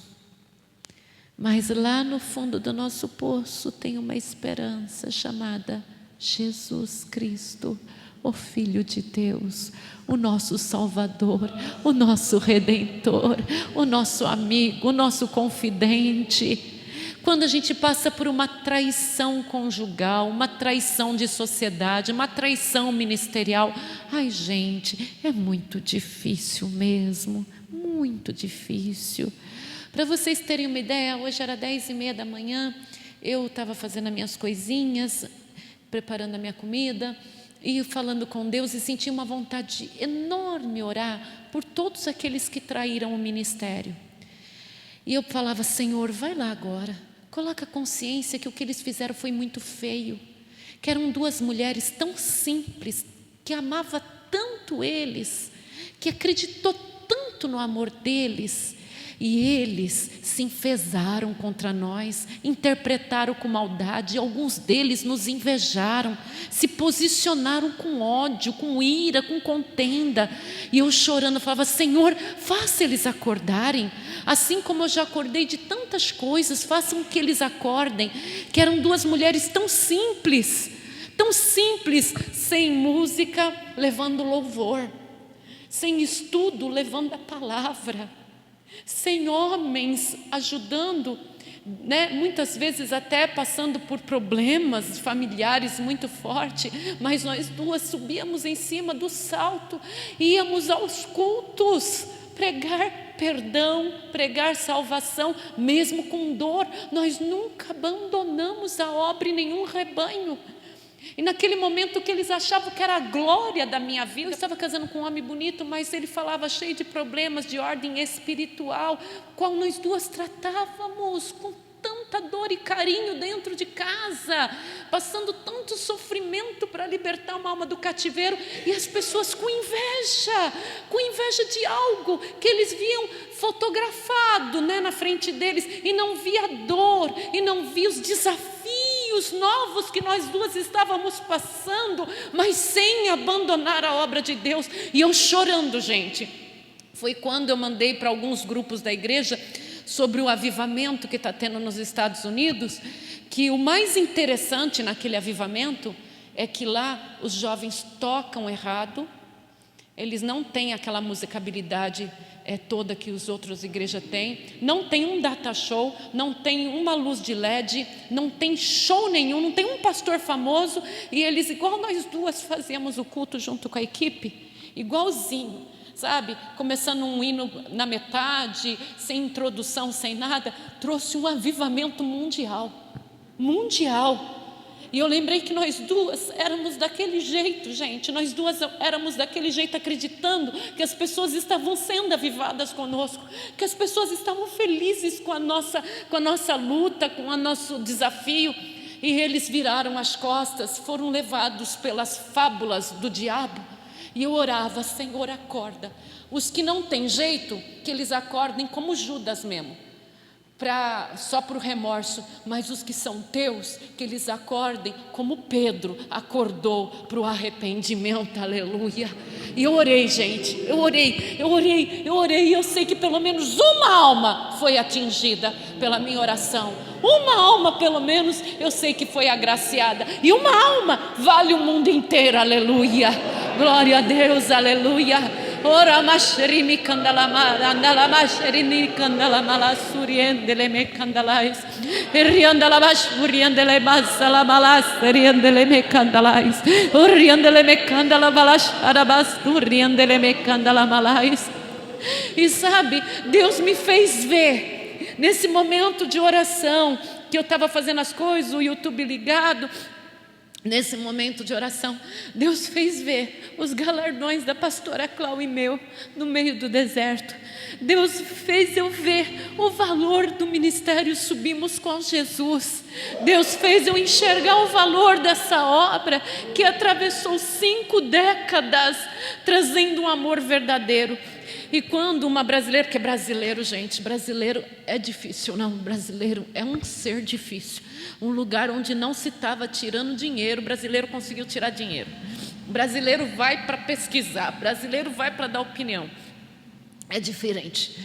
Speaker 1: Mas lá no fundo do nosso poço tem uma esperança chamada Jesus Cristo, o Filho de Deus, o nosso Salvador, o nosso Redentor, o nosso amigo, o nosso confidente. Quando a gente passa por uma traição conjugal, uma traição de sociedade, uma traição ministerial, ai gente, é muito difícil mesmo, muito difícil. Para vocês terem uma ideia, hoje era 10h30 da manhã, eu estava fazendo as minhas coisinhas, preparando a minha comida e falando com Deus, e senti uma vontade enorme orar por todos aqueles que traíram o ministério. E eu falava, Senhor, vai lá agora, coloca a consciência que o que eles fizeram foi muito feio, que eram 2 mulheres tão simples, que amava tanto eles, que acreditou tanto no amor deles, e eles se enfesaram contra nós, interpretaram com maldade, alguns deles nos invejaram, se posicionaram com ódio, com ira, com contenda. E eu chorando falava, Senhor, faça eles acordarem, assim como eu já acordei de tantas coisas, façam que eles acordem, que eram 2 mulheres tão simples, sem música, levando louvor, sem estudo, levando a palavra, sem homens ajudando, né? Muitas vezes até passando por problemas familiares muito fortes, mas nós 2 subíamos em cima do salto, íamos aos cultos, pregar perdão, pregar salvação, mesmo com dor. Nós nunca abandonamos a obra em nenhum rebanho. E naquele momento que eles achavam que era a glória da minha vida, eu estava casando com um homem bonito, mas ele falava cheio de problemas de ordem espiritual, qual nós 2 tratávamos com tanta dor e carinho dentro de casa, passando tanto sofrimento para libertar uma alma do cativeiro, e as pessoas com inveja de algo que eles viam fotografado, né, na frente deles, e não via a dor, e não via os desafios novos que nós 2 estávamos passando, mas sem abandonar a obra de Deus. E eu chorando, gente. Foi quando eu mandei para alguns grupos da igreja sobre o avivamento que está tendo nos Estados Unidos, que o mais interessante naquele avivamento é que lá os jovens tocam errado, eles não têm aquela musicabilidade toda que os outros igrejas têm, não tem um data show, não tem uma luz de LED, não tem show nenhum, não tem um pastor famoso, e eles, igual nós 2 fazíamos o culto junto com a equipe, igualzinho, sabe, começando um hino na metade, sem introdução, sem nada, trouxe um avivamento mundial. E eu lembrei que nós 2 éramos daquele jeito, gente. Nós 2 éramos daquele jeito, acreditando que as pessoas estavam sendo avivadas conosco, que as pessoas estavam felizes com a nossa luta, com o nosso desafio. E eles viraram as costas, foram levados pelas fábulas do diabo. E eu orava, Senhor, acorda. Os que não têm jeito, que eles acordem como Judas mesmo, só para o remorso, mas os que são teus, que eles acordem como Pedro acordou para o arrependimento, aleluia. E eu orei, gente, eu orei, e eu sei que pelo menos uma alma foi atingida pela minha oração, uma alma pelo menos eu sei que foi agraciada, e uma alma vale o mundo inteiro, aleluia, glória a Deus, aleluia. Ora mashrimi kandalamara andala mashrini kandalamala suriendele me kandalais riandala mashuriendele basala malas riendele me kandalais oriendele me kandala balash arabas riendele me kandalamalais. E sabe, Deus me fez ver nesse momento de oração que eu estava fazendo as coisas, o YouTube ligado, Nesse momento de oração, Deus fez ver os galardões da pastora Clau e meu no meio do deserto. Deus fez eu ver o valor do ministério Subimos com Jesus. Deus fez eu enxergar o valor dessa obra que atravessou 5 décadas, trazendo um amor verdadeiro. E quando uma brasileira, que é brasileiro, gente, brasileiro é difícil, não, brasileiro é um ser difícil. Um lugar onde não se estava tirando dinheiro, o brasileiro conseguiu tirar dinheiro. O brasileiro vai para pesquisar, o brasileiro vai para dar opinião. É diferente.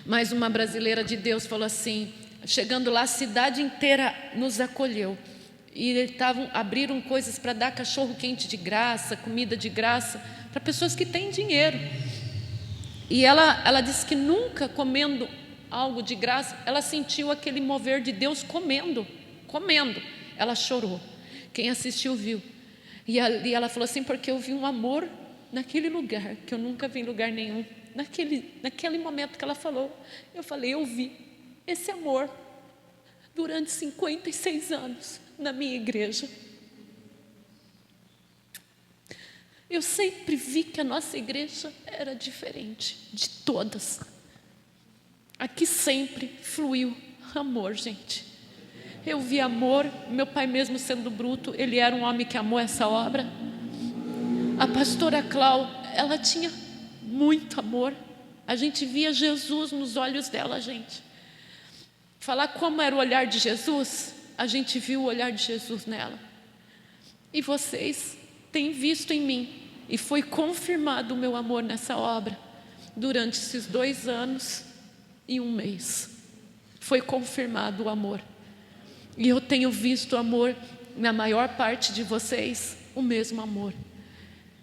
Speaker 1: Mas uma brasileira de Deus falou assim, chegando lá, a cidade inteira nos acolheu. E abriram coisas para dar cachorro quente de graça, comida de graça, para pessoas que têm dinheiro. E ela disse que nunca comendo algo de graça, ela sentiu aquele mover de Deus comendo. Ela chorou. Quem assistiu viu. E ela falou assim, porque eu vi um amor naquele lugar, que eu nunca vi em lugar nenhum. Naquele momento que ela falou, eu falei, eu vi esse amor durante 56 anos na minha igreja. Eu sempre vi que a nossa igreja era diferente de todas. Aqui sempre fluiu amor, gente. Eu vi amor, meu pai mesmo sendo bruto, ele era um homem que amou essa obra. A pastora Clau, ela tinha muito amor. A gente via Jesus nos olhos dela, gente. Falar como era o olhar de Jesus, a gente viu o olhar de Jesus nela. E vocês têm visto em mim, e foi confirmado o meu amor nessa obra, durante esses 2 anos e 1 mês. Foi confirmado o amor. E eu tenho visto o amor na maior parte de vocês, o mesmo amor.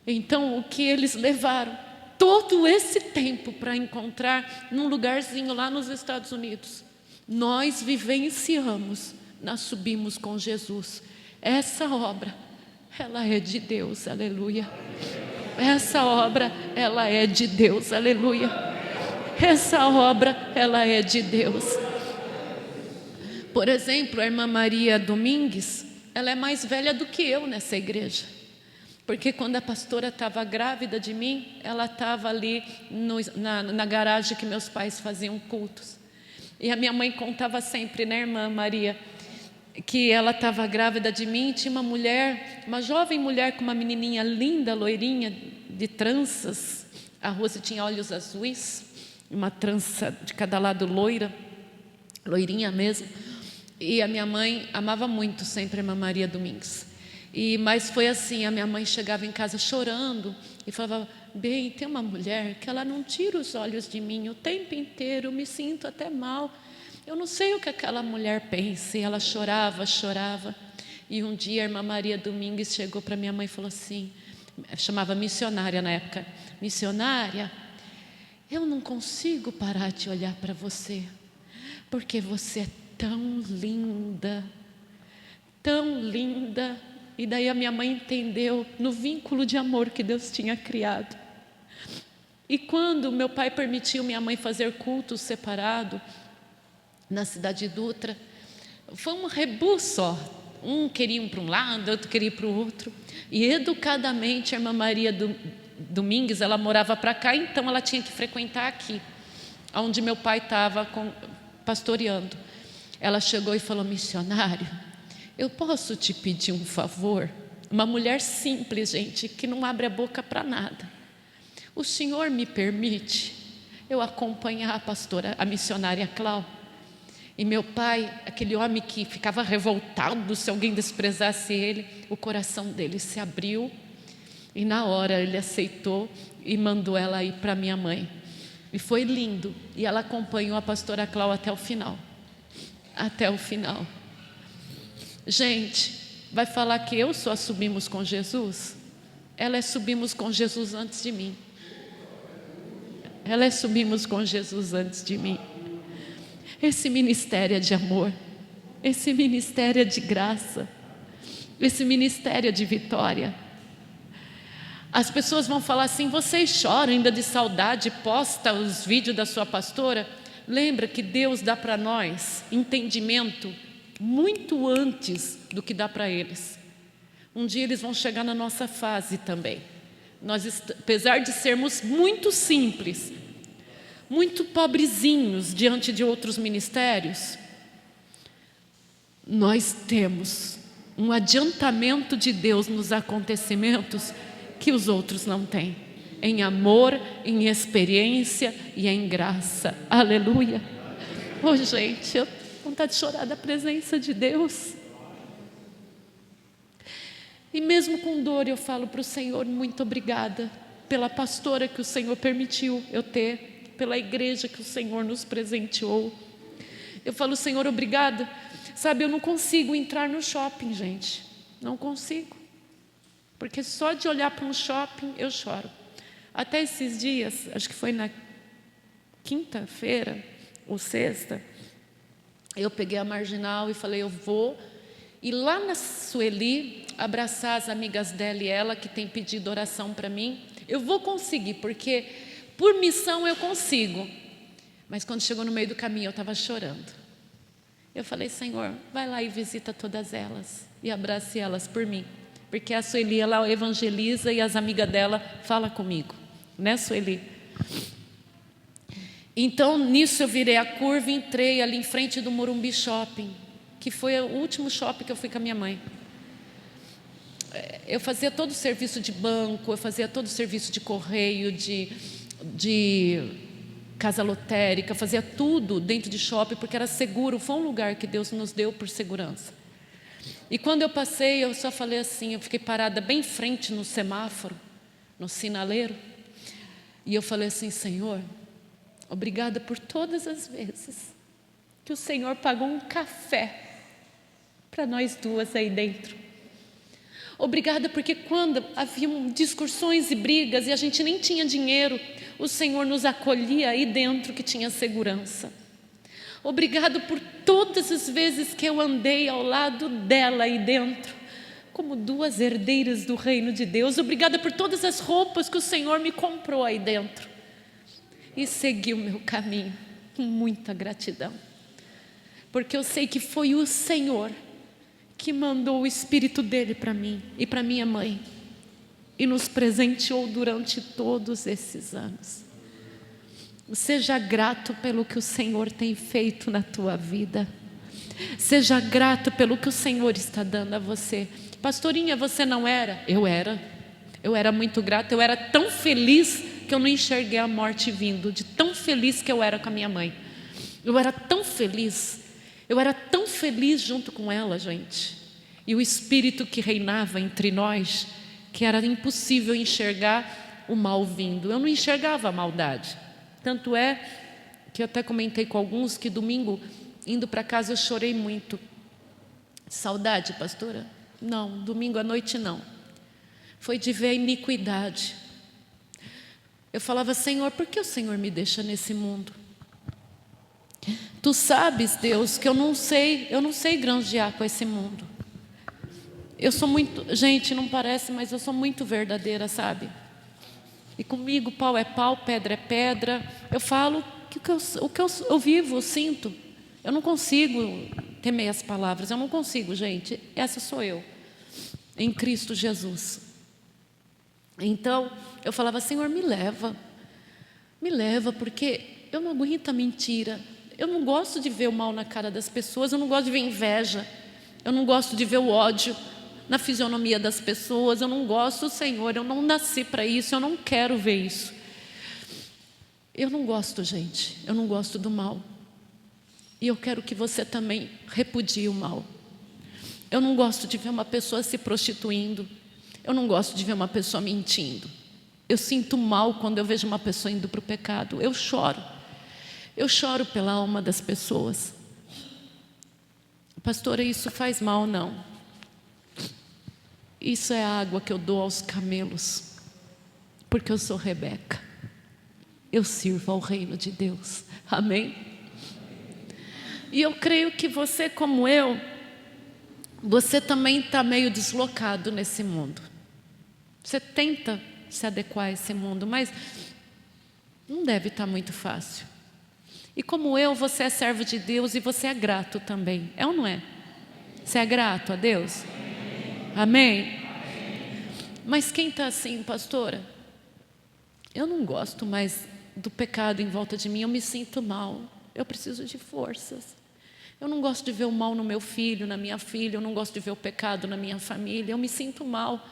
Speaker 1: Então, o que eles levaram todo esse tempo para encontrar num lugarzinho lá nos Estados Unidos, nós vivenciamos, nós subimos com Jesus. Essa obra, ela é de Deus, aleluia. Essa obra, ela é de Deus, aleluia. Essa obra, ela é de Deus. Por exemplo, a irmã Maria Domingues, ela é mais velha do que eu nessa igreja. Porque quando a pastora estava grávida de mim, ela estava ali na garagem que meus pais faziam cultos. E a minha mãe contava sempre, né, irmã Maria, que ela estava grávida de mim, tinha uma mulher, uma jovem mulher com uma menininha linda, loirinha, de tranças. A Rose tinha olhos azuis, uma trança de cada lado loirinha mesmo. E a minha mãe amava muito sempre a irmã Maria Domingues. Mas foi assim, a minha mãe chegava em casa chorando e falava, bem, tem uma mulher que ela não tira os olhos de mim o tempo inteiro, eu me sinto até mal. Eu não sei o que aquela mulher pensa. E ela chorava. E um dia a irmã Maria Domingues chegou para minha mãe e falou assim, chamava missionária na época, missionária, eu não consigo parar de olhar para você, porque você é tão linda, tão linda. E daí a minha mãe entendeu no vínculo de amor que Deus tinha criado. E quando meu pai permitiu minha mãe fazer culto separado na cidade de Dutra, foi um rebuço só. Um queria ir para um lado, outro queria ir para o outro. E educadamente a irmã Maria Domingues, ela morava para cá, então ela tinha que frequentar aqui, onde meu pai estava pastoreando. Ela chegou e falou, missionário, eu posso te pedir um favor? Uma mulher simples, gente, que não abre a boca para nada. O senhor me permite eu acompanhar a missionária Clau? E meu pai, aquele homem que ficava revoltado se alguém desprezasse ele, o coração dele se abriu e na hora ele aceitou e mandou ela ir para minha mãe. E foi lindo. E ela acompanhou a pastora Clau até o final. Até o final. Gente, vai falar que eu só subimos com Jesus? Ela é subimos com Jesus antes de mim. Ela é subimos com Jesus antes de mim. Esse ministério é de amor, esse ministério é de graça, esse ministério é de vitória. As pessoas vão falar assim, vocês choram ainda de saudade, posta os vídeos da sua pastora. Lembra que Deus dá para nós entendimento muito antes do que dá para eles. Um dia eles vão chegar na nossa fase também. Nós, apesar de sermos muito simples, muito pobrezinhos diante de outros ministérios, nós temos um adiantamento de Deus nos acontecimentos que os outros não têm, em amor, em experiência e em graça. Aleluia. Oh, gente, eu tenho vontade de chorar da presença de Deus. E mesmo com dor eu falo para o Senhor, muito obrigada pela pastora que o Senhor permitiu eu ter, pela igreja que o Senhor nos presenteou. Eu falo, Senhor, obrigada. Sabe, eu não consigo entrar no shopping, gente, não consigo, porque só de olhar para um shopping eu choro. Até esses dias, acho que foi na quinta-feira ou sexta, eu peguei a Marginal e falei, eu vou ir lá na Sueli abraçar as amigas dela e ela que tem pedido oração para mim. Eu vou conseguir, porque por missão eu consigo. Mas quando chegou no meio do caminho eu estava chorando. Eu falei, Senhor, vai lá e visita todas elas e abrace elas por mim, porque a Sueli, ela evangeliza e as amigas dela falam comigo, né, Sueli? Então nisso eu virei a curva e entrei ali em frente do Morumbi Shopping, que foi o último shopping que eu fui com a minha mãe. Eu fazia todo o serviço de banco, eu fazia todo o serviço de correio, de casa lotérica, fazia tudo dentro de shopping, porque era seguro, foi um lugar que Deus nos deu por segurança. E quando eu passei, eu só falei assim, eu fiquei parada bem em frente no semáforo, no sinaleiro, e eu falei assim, Senhor, obrigada por todas as vezes que o Senhor pagou um café para nós duas aí dentro. Obrigada porque quando haviam discussões e brigas e a gente nem tinha dinheiro, o Senhor nos acolhia aí dentro que tinha segurança. Obrigado por todas as vezes que eu andei ao lado dela aí dentro, como duas herdeiras do reino de Deus. Obrigada por todas as roupas que o Senhor me comprou aí dentro. E segui o meu caminho com muita gratidão. Porque eu sei que foi o Senhor que mandou o Espírito dele para mim e para minha mãe. E nos presenteou durante todos esses anos. Seja grato pelo que o Senhor tem feito na tua vida. Seja grato pelo que o Senhor está dando a você. Pastorinha, você não era? Eu era. Eu era muito grata. Eu era tão feliz que eu não enxerguei a morte vindo. De tão feliz que eu era com a minha mãe. Eu era tão feliz. Eu era tão feliz junto com ela, gente. E o Espírito que reinava entre nós, que era impossível enxergar o mal vindo. Eu não enxergava a maldade. Tanto é que eu até comentei com alguns que domingo, indo para casa, eu chorei muito. Saudade, pastora? Não, domingo à noite não. Foi de ver a iniquidade. Eu falava, Senhor, por que o Senhor me deixa nesse mundo? Tu sabes, Deus, que eu não sei granjear com esse mundo. Eu sou muito, gente, não parece, mas eu sou muito verdadeira, sabe? E comigo pau é pau, pedra é pedra. Eu falo o que eu vivo, eu sinto. Eu não consigo ter meias palavras, eu não consigo, gente. Essa sou eu, em Cristo Jesus. Então, eu falava, Senhor, me leva, porque eu não aguento a mentira. Eu não gosto de ver o mal na cara das pessoas, eu não gosto de ver inveja, eu não gosto de ver o ódio na fisionomia das pessoas, eu não gosto, Senhor, eu não nasci para isso, eu não quero ver isso. Eu não gosto, gente, eu não gosto do mal. E eu quero que você também repudie o mal. Eu não gosto de ver uma pessoa se prostituindo, eu não gosto de ver uma pessoa mentindo. Eu sinto mal quando eu vejo uma pessoa indo para o pecado, eu choro. Eu choro pela alma das pessoas. Pastora, isso faz mal? Não. Isso é a água que eu dou aos camelos, porque eu sou Rebeca. Eu sirvo ao reino de Deus. Amém? E eu creio que você, como eu, você também está meio deslocado nesse mundo. Você tenta se adequar a esse mundo, mas não deve estar muito fácil. E como eu, você é servo de Deus e você é grato também. É ou não é? Você é grato a Deus? Amém? Mas quem está assim, pastora? Eu não gosto mais do pecado em volta de mim, eu me sinto mal, eu preciso de forças. Eu não gosto de ver o mal no meu filho, na minha filha, eu não gosto de ver o pecado na minha família, eu me sinto mal.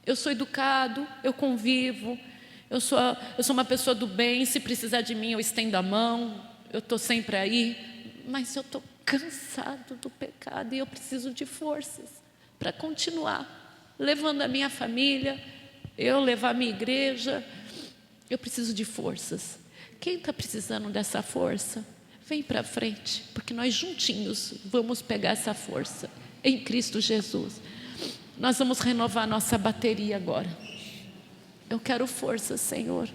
Speaker 1: Eu sou educado, eu convivo, eu sou uma pessoa do bem, se precisar de mim eu estendo a mão, eu estou sempre aí, mas eu estou cansado do pecado e eu preciso de forças para continuar levando a minha família, eu levar a minha igreja. Eu preciso de forças. Quem está precisando dessa força, vem para frente, porque nós juntinhos vamos pegar essa força em Cristo Jesus. Nós vamos renovar nossa bateria agora. Eu quero força, Senhor.